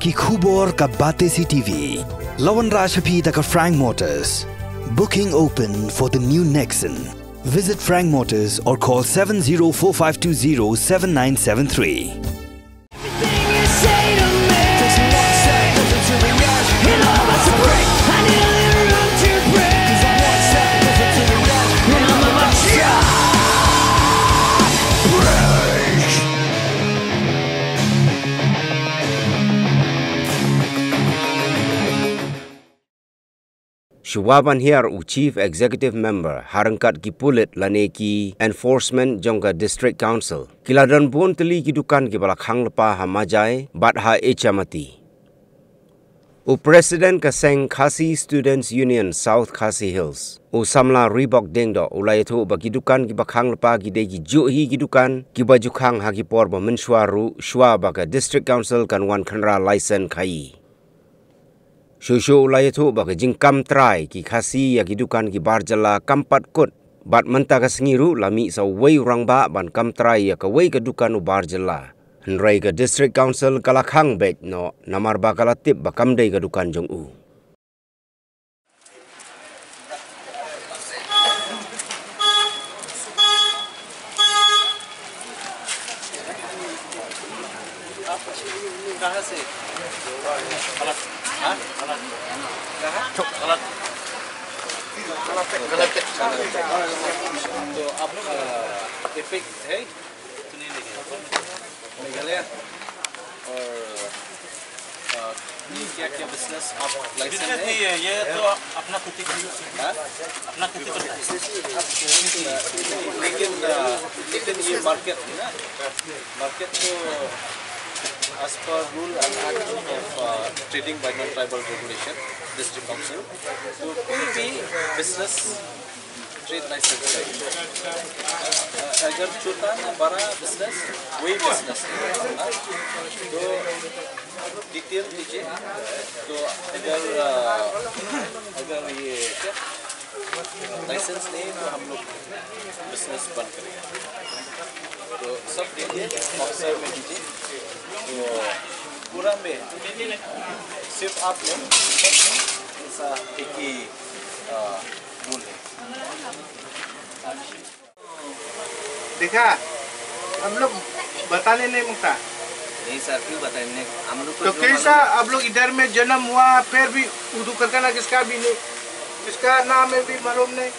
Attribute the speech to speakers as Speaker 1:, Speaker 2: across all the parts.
Speaker 1: Ki khubor ka Batesi TV. Lawan Rashapi ka Frank Motors. Booking open for the new Nexon. Visit Frank Motors or call 7045207973.
Speaker 2: Shuwaban here Chief Executive Member Harangkat Kipulit Laneki Enforcement Jongga District Council. Kiladan pun teli kidukan ki balakhang lepa hamajai batha echamati. President Kaseng Khasi Students Union South Khasi Hills. Samla Reebok Dengdo ulayatu bakidukan ki bakhang lepa ki degi juhi kidukan ki bajukhang hakipor mensuaru shwa baka District Council kan wan khanra license khai. Shushu ulayatu baka jingkam try ki khasi ya kidukan ki barjala kampat kut bat menta ka sengiru lami sa wei urang ba ban kam try ya ka wei kedukan u barjala henrai ka District Council kalakhang bet no namar ba kalatip bakam dei kedukan jong u.
Speaker 3: तो अब एपिक है सुनिए मेघालय और क्या क्या बिजनेस आप लाइसेंस नहीं है ये तो अपना खुद ही अपना खुद ही लेकिन ये मार्केट है ना मार्केट तो as per rule and act of trading by non-tribal regulation, District Council, so कोई भी business trade license चाहिए. अगर छोटा ना बड़ा business वही business है. तो डिटेल दीजिए. तो अगर ये क्या लाइसेंस नहीं तो हम लोग business बंद करेंगे. तो सब डिटेल ऑफिसर में दीजिए. तो पूरा में सिर्फ आप लोग ऐसा एक ही रूल है.
Speaker 4: देखा हम लोग बताने नहीं मुकता.
Speaker 3: नहीं सर क्यों बताएंगे हम लोग
Speaker 4: तो कैसा आप लोग इधर में जन्म हुआ फिर भी उर्दू करना किसका भी नहीं किसका नाम है भी मालूम नहीं.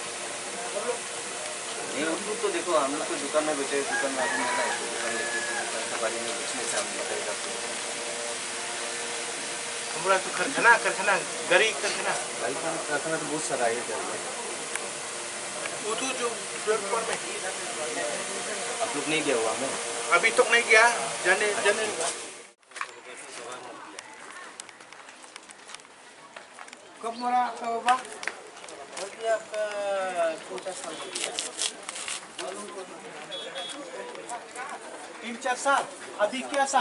Speaker 3: नहीं उर्दू तो देखो हम लोग तो दुकान में बैठे दुकान में आदमी है ना दुकान लेके दुकान के बारे में बेचने से हम बताएगा.
Speaker 4: हमारा तो कारखाना गरी कारखाना
Speaker 3: कारखाना तो बहुत सारा है
Speaker 4: उर्दू जो प्लेटफॉर्म में
Speaker 3: आप लोग नहीं गया हुआ हमें
Speaker 4: अभी तक नहीं गया जाने कब मरा आपका बाबा
Speaker 3: आपका 50 साल
Speaker 4: 3-4 साल अभी क्या साल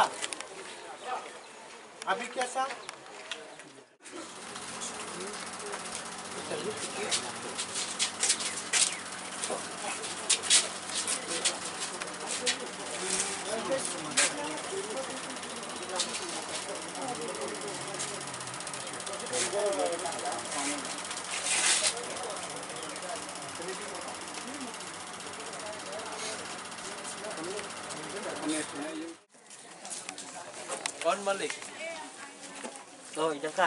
Speaker 3: कौन मालिक
Speaker 4: तो इधर का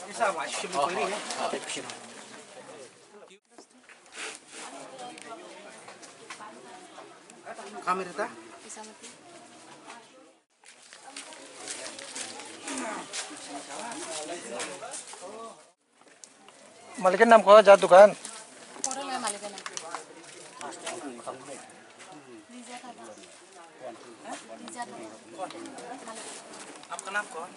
Speaker 4: ऐसा वाशिंग कोई है कहाँ में रहता मालिक नाम कौन जा दुकान आपका नाम कौन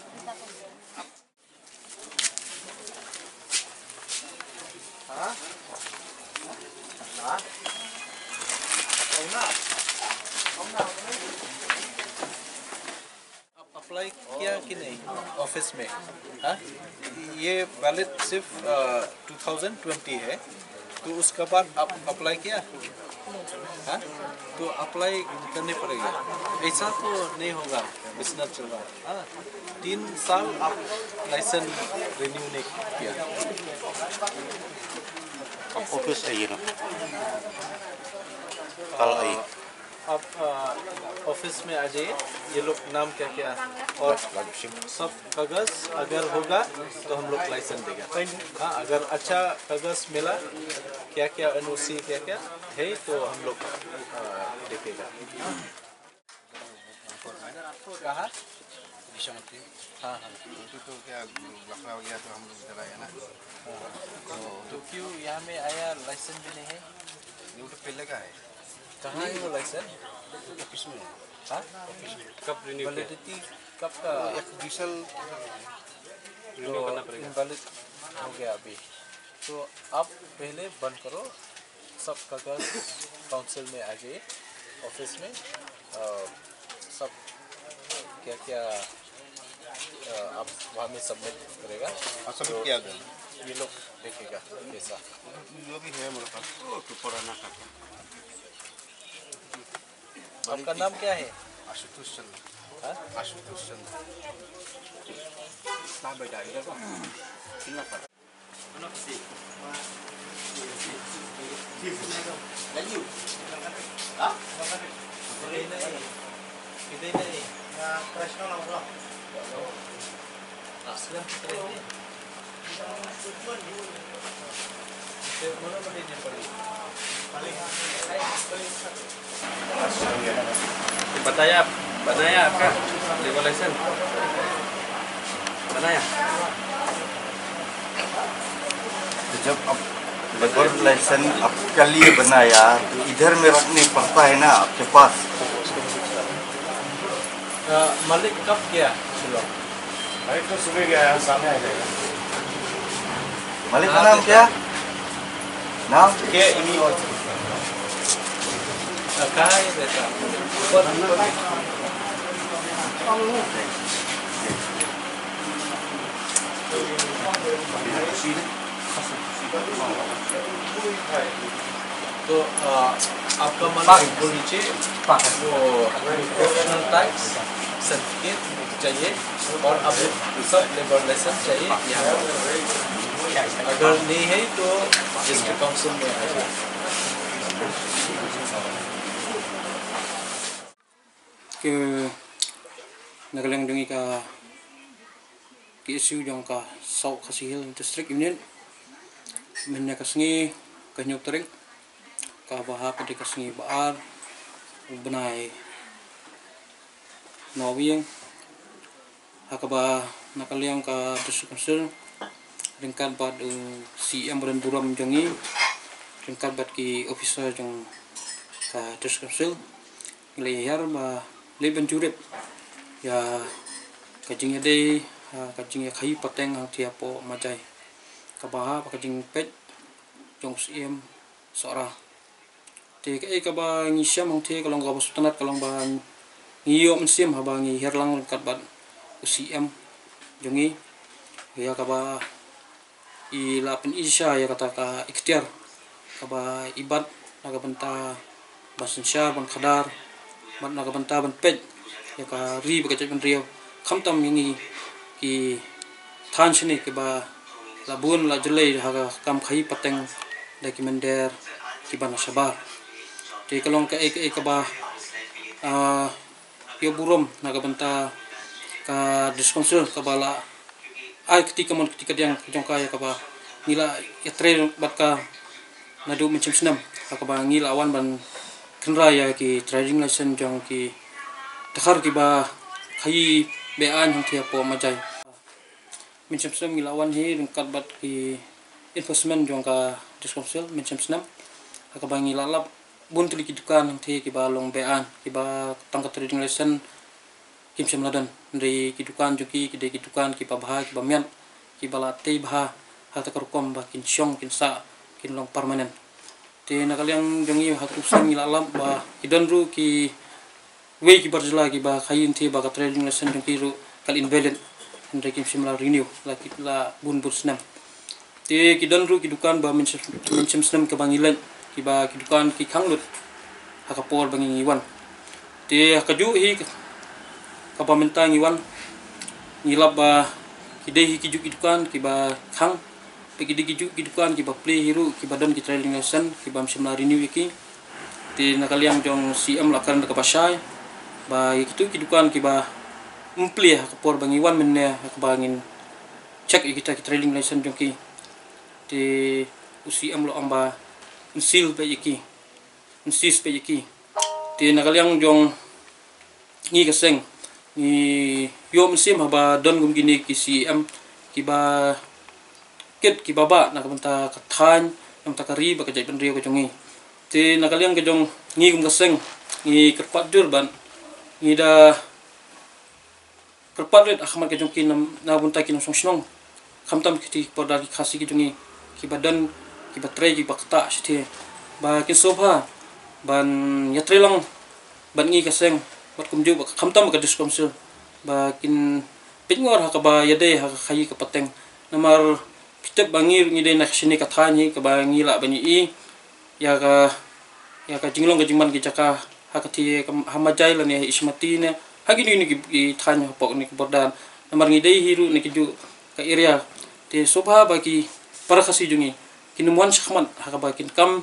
Speaker 3: अप्लाई किया कि नहीं ऑफिस में. हाँ ये वैलिड सिर्फ 2020 है तो उसके बाद आप अप्लाई किया हाँ? तो अप्लाई करने पड़ेगा, ऐसा तो नहीं होगा बिजनेस चल रहा है। हाँ? 3 साल आप लाइसेंस रिन्यू नहीं किया।
Speaker 5: ऑफिस आइए ना, कल आइए।
Speaker 3: आप ऑफिस में आ जाइए, ये लोग नाम क्या क्या और सब कागज अगर होगा तो हम लोग लाइसेंस देगा। हाँ, अगर अच्छा कागज मिला, क्या क्या एनओसी क्या क्या है तो हम लोग देखेगा। कहाँ? हाँ हाँ,
Speaker 5: तो क्या लखनऊ गया तो हम लोग इधर आए ना।
Speaker 3: तो क्यों यहाँ में आया, लाइसेंस भी नहीं है?
Speaker 5: ये तो पहले का है।
Speaker 3: कहाँ है वो लाइसेंस?
Speaker 5: ऑफिस में।
Speaker 3: हाँ? कब रिन्यू वैलिडिटी कब का?
Speaker 5: 2 साल
Speaker 3: रिन्यू करना पड़ेगा। इनवैलिड हो गया अभी, तो आप पहले बंद करो सब कागज, काउंसिल में आ जाइए ऑफिस में, सब क्या क्या आप वहाँ में सबमिट करेगा।
Speaker 5: सबमिट किया गया,
Speaker 3: ये लोग देखेगा कैसा।
Speaker 5: जो भी है मेरे पास तो पुराना का।
Speaker 3: आपका नाम क्या है?
Speaker 5: आशुतोष चंद्र।
Speaker 3: हाँ?
Speaker 5: आशुतोष चंद्र।
Speaker 3: बताया बनाया आपका रेगुलेशन बनाया?
Speaker 5: जब अब लेबर लाइसेंस आपके लिए बनाया तो इधर में रखने पड़ता है ना आपके पास।
Speaker 3: मालिक कब गया? चलो
Speaker 5: भाई तो सुबह गया, सामने आ जाएगा। मालिक का नाम क्या? नाम क्या? इन्हीं और
Speaker 3: कहाँ है रहता? तो आपका मालिक को नीचे वो प्रोफेशनल टैक्स सर्टिफिकेट चाहिए और अब सब लेबर लाइसेंस चाहिए यहाँ। अगर नहीं है तो डिस्ट्रिक्ट काउंसिल में आ जाए।
Speaker 6: ke nagalang dungi ka isu jong ka South Khasi Hill District Union minna kasngi kanyok tering ka baha pati kasngi baar benai Norwing hakaba nakaliang ka district council ringkat bad CM dan buram jongi ringkat bad ki officer jong ka district council ngelihar ba leben jurip ya kajing ade kajing ya khai pateng hang thia po majai kabaha kajing pet jong CM sora te kai ka ba ngi syam hang the kalong ga sutanat kalong ba ngiyo mensim ha ba ngi herlang kat ban CM jongi ya ka ba I lapin isya ya kata ka ikhtiar ka ba ibad naga benta basin syar ban khadar ban naga benta ban pet ya ka ri ba ka ban rio khamtam ngi ki than shini ke ba labun la julai ha kam khai pateng dokumenter ki ban sabar te kalong ka ek ba yo burom naga benta ka diskonsul ka bala ai ketika yang jongka ya kaba ngila ya trail bat ka nadu mencim senam kaba ngila awan ban kenra ya ki trading license jong ki takhar ki ba khai bean hang thia po majai mencim senam ngila awan hi ringkat bat ki enforcement jong ka diskonsul mencim senam kaba ngila lap buntli ki dukan hang thia ki ba long bean ki ba tangka trading license kim semladan dari kidukan juki kidai kidukan ki pabha ki bamian ki balate bha hata karukom ba kin syong kin sa kin long permanen te nakaliang jongi hatu sang ilalam ba kidanru ki we ki barjla ki ba khayin thi ba ka trading lesson jong ki ru kal invalid dari kim semla renew la kitla bun bursnam te kidanru kidukan ba mencem senam ke bangilan ki ba kidukan ki khanglut hakapor bangi iwan te hakaju hi kapamenta iwan ngilap ba kidei ki dukan ki ba khang pegi ki dukan ki ba play hero ki badan ki trailing lesson ki bam simna renew ki te nakaliang jong CM lakaran ka pasai ba itu ki dukan ki ba umpli hakapor bangi iwan menne hakabangin check kita ki trailing lesson jong ki te CM lo amba insil pe ki insis pe ki te nakaliang jong ngi kaseng ni yo mesim haba don gum gini ki CM ki ba ket ki baba nakabenta kathan nam takari ba kajai penrio ko jongi te nakaliang ke jong ngi gum kaseng ngi kerpat dur ban ngi da kerpat red ahmad ke jong ki nam na bunta ki nam song snong khamtam ki poda ki khasi ki jongi ki badan ki batre ki bakta sthi ba ki sobha ban yatrelang ban ngi kaseng bat kumju ba khamtam ka diskomsil ba kin pingor ha ka ba yade ha khayi ka pateng namar kitep bangir ngi de nak sini ka thani ka ba ngi la bani i ya ka jinglong ka jingman ki jaka ha ka thi ka hamajai la ne ismati ne ha gi ni ki thanya pok ni bordan namar ngi de hiru ni ki ju ka area te sobha ba ki para khasi jungi kinumuan sakhman ha ka ba kin kam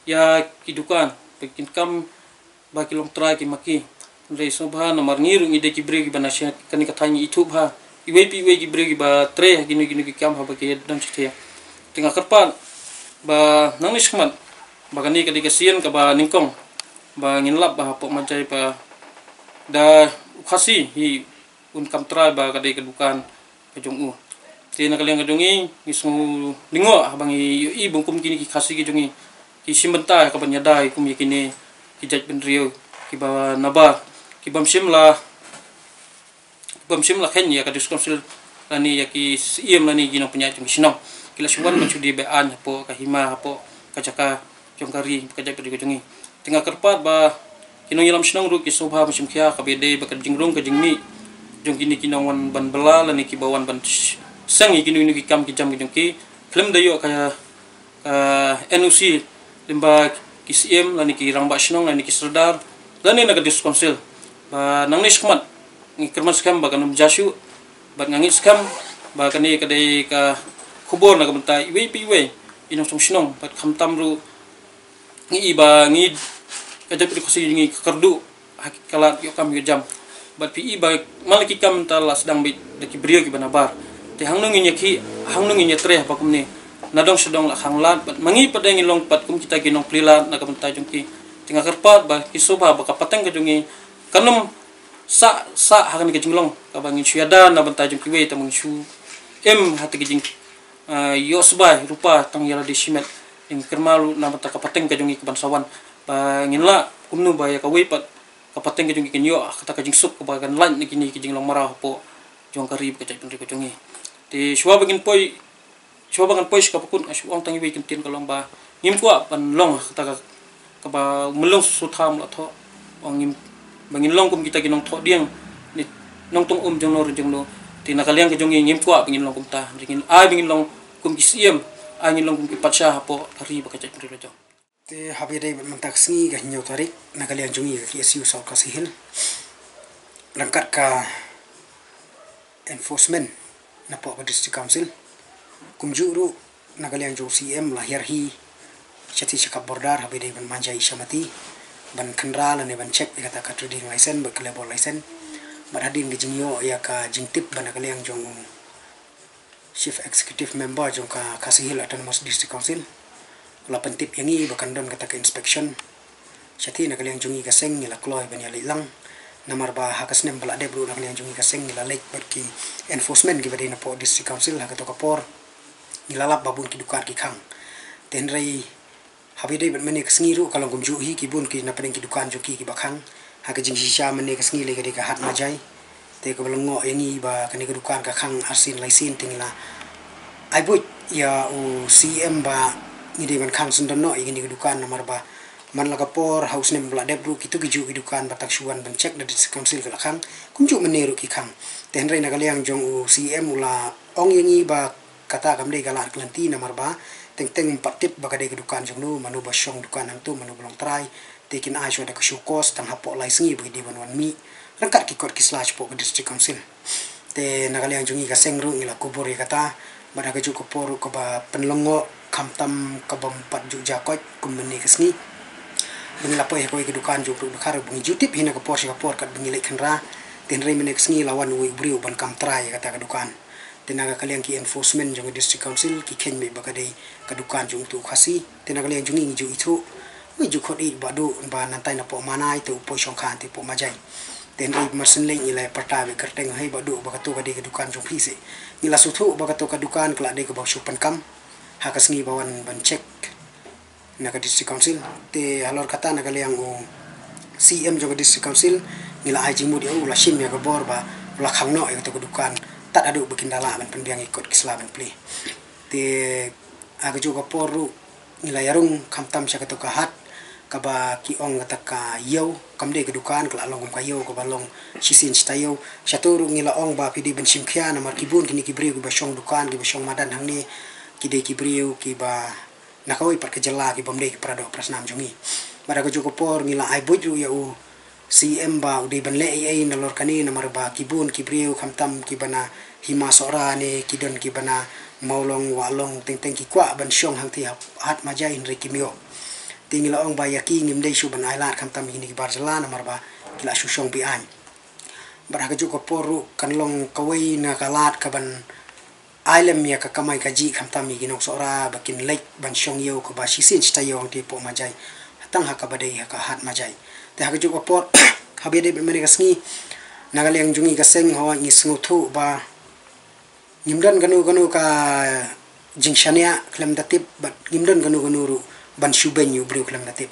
Speaker 6: ya ki dukan kin kam ba ki long try ki maki Rei sobha namar ngiru ngide ki bregi banasya kani kathanyi itu bha iwe pi iwe ki bregi ba tre gini ki kam ha ba ki dan chite tinga karpan ba nangis khman ba kani ka dikasian ka ba ningkong ba nginlap ba pok majai ba da khasi hi un kam try ba ka de ka dukan ka jong u te na kaliang ka jongi ngisu lingo bang i bungkum kini ki khasi ki jongi ki simbenta ka banyadai kum yakini ki jaj benrio ki ba naba ki bamsim la khen ya ka diskonsil lani ya ki iem lani gino punya jong sinong kila suwan mencudi bean hapo ka hima hapo ka jaka jong kari ka jap di jongi tinga kerpat ba kinong yalam sinong ru ki sobha musim khia ka bede ba ka jingrung ka jingmi jong kini kinong ban bela lani ki bawan ban sang i kini ki kam ki jam ki jong ki klem dayo ka NOC limba ki iem lani ki rangba sinong lani ki serdar lani na ka diskonsil ba nangis khmat ngi kermas kam ba kanum jasu ba ngangis kam ba kani kadai ka khubor na kabenta iwe pi iwe inong song sinong ba khamtam ru ngi ba ngi ka japri khosi ngi kardu hakikalat yo kam yo jam ba pi ba malaki kam ta la sedang bi de ki brio ki banabar te hangnung ngi ki hangnung ngi tre ba kumni nadong sedong la hanglat ba mangi padang long pat kum kita ginong plilat na kabenta jongki tinga kerpat ba kisoba ba kapateng ka jongi kanum sa hakan ke jinglong ka bangin syada na banta jong kiwe tamang shu hati ke jing yosbai rupa tang yala di simet ing kermalu na banta kapateng ka jongi ke bansawan bangin la kumnu ba ya ka we pat kapateng ka jongi kenyo kata ka jing sup ka bagan lan ni kini ke jinglong marah po jong kari ka jai ka jongi ti shwa bangin poi ka pukun asyong tang iwe kintin ka long ba ngim kwa pan long kata ka ba melong sutham la tho ong bangin long kum kita ginong tho diang ni nong tong jong no jong lo ti nakaliang ke jong ngim kwa bangin long kum ta ringin bangin long kum kisiem ngin long kum ki patsha hapo hari ba ka jai lo jong
Speaker 7: te habi dai mantak sngi ga nyaw tarik nakaliang jongi ki SU South Khasi Hill rangkat ka enforcement na po district council kum juru nakaliang jo CM lahir hi chati chakap bordar habi dai ban manjai shamati ban kendral ne ban check kata ka trading license ba labor license ban hadin ge jingyo ya ka jingtip ban kaliang jong chief executive member jong ka Khasi Hill Autonomous District Council la pentip yangi ba kandon kata ka inspection chati na kaliang jongi ka seng la kloy ban ya lang namar ba hakas nem bala de bro na kaliang jongi ka seng la lek berki enforcement gi badina po district council ha ka to kapor nilalap babun ki dukar ki khang tenrai habi dai ban mane kasngi ru kalong gum ju hi ki bun ki na padeng ki dukan jo ki bakhang ha ka jing shisha mane kasngi le ka hat majai te ka balongo yangi ba kani ka dukan ka khang arsin laisin tingla ai boy ya u CM ba ni de ban khang sundan no igini ka dukan namar ba man la kapor house nem bla debru ki tu ki ju ki dukan batak shuan ban check da district council ka khang kum ju mane ru ki khang ten rai na kaliang jong u CM ula ong yangi ba kata kam de galar klanti namar ba teng patip baka de dukan jong nu manu ba syong dukan ang tu manu belong try tekin ai so da ka shukos tang hapo lai singi bagi di ban mi rangkat ki kot ki slash po district council te nagaliang jungi ka sengru ngila kubur kata bada ka ju ko poru ko ba penlongo kamtam ka bam pat ju jakot kumni kesni bungi lapo he ko dukan ju pru khar bungi jutip hina ka por kat bungi lek khanra ten rei mene kesni lawan wi briu ban kam trai kata ka dukan tenaga kalian ki enforcement jong district council ki ken me bakadei ka dukan jong tu khasi tenaga kalian jungi ju itu wi ju khodi badu ba nantai na po manai tu po shong khan ti po majai ten rei mersen leng ila pertawe kerteng hai badu bakatu ka de ka dukan jong phise nila suthu bakatu ka dukan kala de ka bak shupan kam hakas ngi bawan ban check na ka district council te halor kata na kalian o CM jong district council nila ai jimu dia ula shim ya ka bor ba ula khangno ya ka dukan tak ada berkendala ban pendiang ikut Islaman play te aga juga poru nila yarung kamtam sya ka hat kaba ki ong ka yau kamde ke dukan kala long ka yau ka balong sisin stayo syaturu ngila ong ba pidi ben simkhia na mar kibun kini kibriu ki basong dukan ki basong madan hangni kide kibriu ki ba nakawai par ke jela ki bomde ki prado prasnam jungi bara ka juko por ngila ai boju ya u CM ba udi ban le ai na lor kani na mar ba kibun kibriu kamtam ki bana hima sora ne kidon ki bana maulong walong teng teng ki kwa ban syong hang ti hat majai in rekimio tingila ong ba yaki ngimdei su ban ailat kam tam ini barjala namar ba kila susong bi an bara ka juko poru kanlong kawai na kalat ka ban ailem ya ka kamai kaji kam tam gi nok sora bakin lek ban syong yo ka ba sisin stayo ang tipo majai hatang ha ka badai ha ka hat majai te ha ka juko por habede be mene kasngi nagaleng jungi ka seng ho ngi snuthu ba ngimdan ganu ka jingshania klem datip bat ngimdan ganu ru ban shuben yu briu klam natip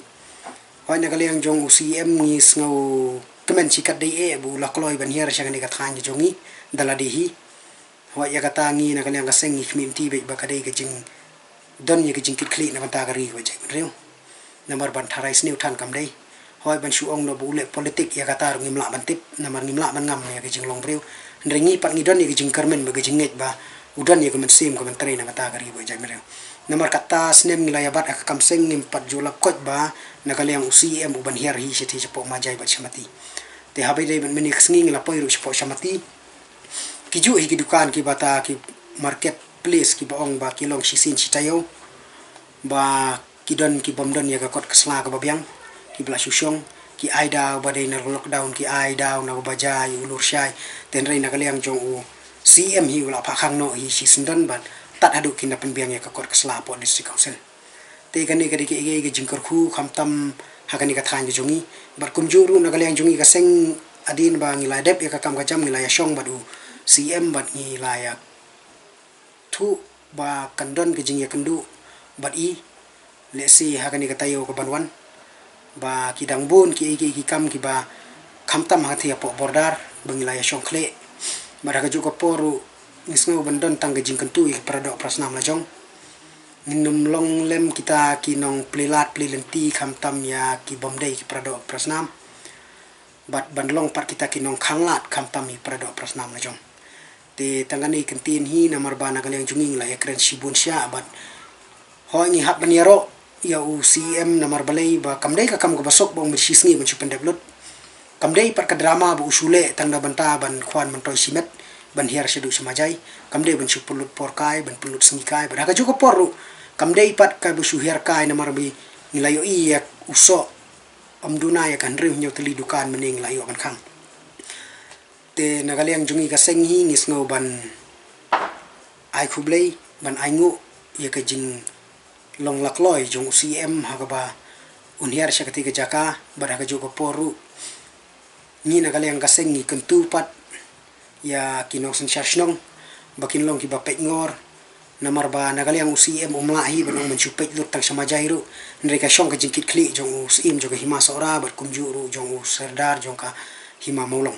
Speaker 7: hoi na kaliang jong UCM ni sngo kemen sikat dei bu lakloi ban hier sya ni kathan jongi daladihi hoi ya kata ngi na kaliang kaseng ni khmim ti be bakadei ke jing don ye ke jing kit kli na ban ta gari ho jek riu namar ban tharai sniu than kam dei hoi ban shu ong no bu le politik ya kata ngimla ban tip namar ngimla ban ngam ya ke jing long briu ndrengi pat ngi don ye ke jing kermen ba ke jing nget ba udan ye ke men sim ko men tre na ta gari ho jek riu namar kata snem nilai abat akam seng nimpat jula kot ba nakaliang UCM uban hier hi seti cepo majai bat shamati te habai dei ban meni kesngi ngila poi ru cepo shamati kiju hi dukan ki bata ki market place ki baong ba kilong sisin citayo ba kidon ki bomdon ya ka kot kesla ka babiang ki bla susyong ki aida ba dei na lockdown ki aida na bajai ulur syai ten rei nakaliang jong u CM hi ula phakang no hi sisindon ban tak ada kina penbiang ya kakor kesela po district council te kani kadi ke jingkar khu khamtam hakani ka than jongi bar kumjuru nagaliang jongi ka seng adin ba ngila dep ya kakam kajam ngila ya syong badu CM bat ngila ya thu ba kandon ke jing ya kendu bat i lesi hakani ka tayo ka banwan ba kidang bun ki kam ki ba khamtam hathi po bordar bangila ya syong khle bara ka juga poru nisngo bandon tangga jingkentu ik pradok prasnam lajong minum long lem kita kinong plilat plilenti kamtam ya ki bomdei ki pradok prasnam bat bandlong pat kita kinong khanglat kamtam i pradok prasnam lajong te tangani kentin hi namar bana kaliang junging la ya kren sibun sya bat ho ngi hap baniaro ya UCM namar balai ba kamdei ka kam ko basok bong bersisngi ben supendeblut kamdei pat ka drama bu usule tangda banta ban khwan mentoy simet ban hier sedu semajai kamdei ban supulut porkai ban pulut sengikai beraka juga poru kamdei pat ka bu suhiar kai namar bi ngilayo iya uso amduna ya kan riu nyaw teli dukan mening layo kan khang te nagaliang jungi ka senghi ngisngo ban ai khublei ban aingu ya ka jing long lakloi jong CM hakaba unhiar syakati ka jaka beraka juga poru ni nagaliang ka senghi kentu pat ya kinong sensasnong bakin long ki bapet ngor namar ba nagaliang UCM umlahi banong mencupet lut tang samajairu mereka syong ka jingkit kli jong UCM joga hima sora bar kumjuru jong serdar jong ka hima maulong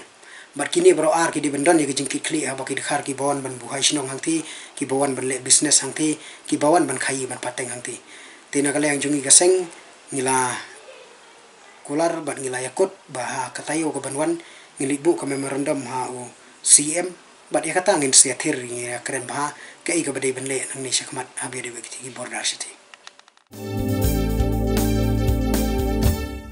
Speaker 7: bar kini bro ar ki di bendon ye jingkit kli ha baki dekhar ki bawan ban buhai sinong hangti ki bawan ban le business hangti ki bawan ban khai ban pateng hangti te nagaliang jongi gaseng ngila kular ban ngila yakut ba katayo ka banwan ngilibu ka memorandum ha CM bat ya kata ngin sia thir ya keren ba ke i ka badai benle nang ni syakmat habi de bekti bordar city